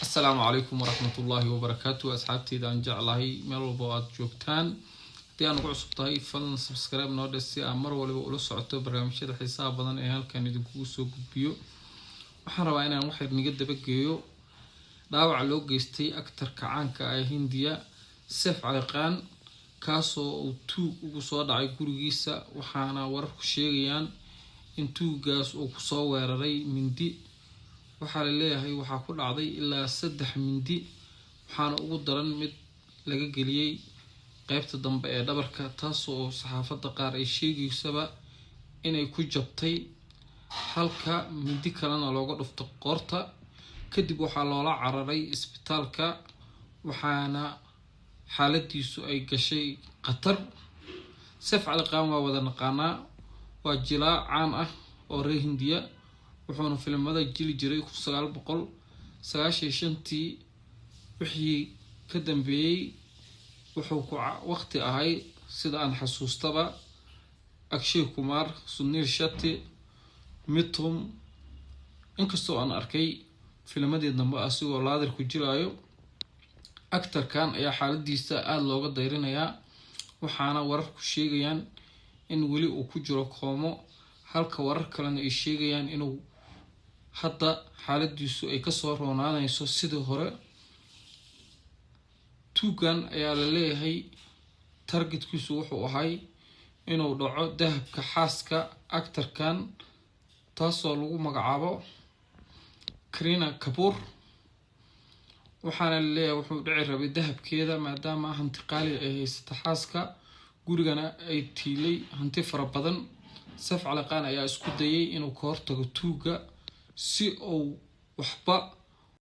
السلام عليكم ورحمة الله وبركاته. أصحابتي إذا أنجع الله ميلو بواد جوكتان دي أنا قعصب طهي فلن سبسكرايب نورد سي أمر ولا بقولوا سعته برنامج هذا حساب بدن إيهال كان يدقوا سوق بيو وحنا أنا واحد نجد بقيو داوع لو جستي أكتر كعانك أي هندية سيف على قان كاسو تو وصاد على كورجيسا وحنا ورق شيئان إن تو جاس وصور ري من دي waxaa la leeyahay waxaa ku dhacday ilaa 3 mindi waxaana ugu daran mid laga galiyay qaybta dambe ee dhabarka taas oo saxaafada qaar ay sheegaysaba inay ku jabtay halka mindi kalena looga dhufto qoorta kadib waxaa loola cararay isbitaalka waxaana xaaladiisu ay gashay qatar Seif Ali Khan waa wada naqaana waa jilaa caan ah oo reer Hindiya wuxuuna filimada jili jiray 1995 wixii ka dambeeyay wuxuu ku waqti ahay sida aan xasuustaba Akshay Kumar Sunil Shetty Mithun inkastoo aan arkay filmadii dambe asigoo laadir ku jiraayo actor-kan ayaa xaaladiisa aad looga dayrinayaa waxaana warar ku sheegayaan in wali uu ku jiro koomo halka warar kalena ay sheegayaan inuu hadda xaaladiisu ay ka soo roonaanayso sidii hore tuugan ayaa la leeyahay targetkiisu wuxuu ahay inuu dhaco dahabka xaaska actor-kan taasoo lagu magacaabo Kareena Kapoor waxaana la leeyahay wuxuu dhici rabay dahabkeeda maadaama hanti qaali ay haysato xaaska gurigana ay tiilay hanti fara badan Seif Ali Khan ayaa isku dayay inuu ka hortago tuuga si uu waxba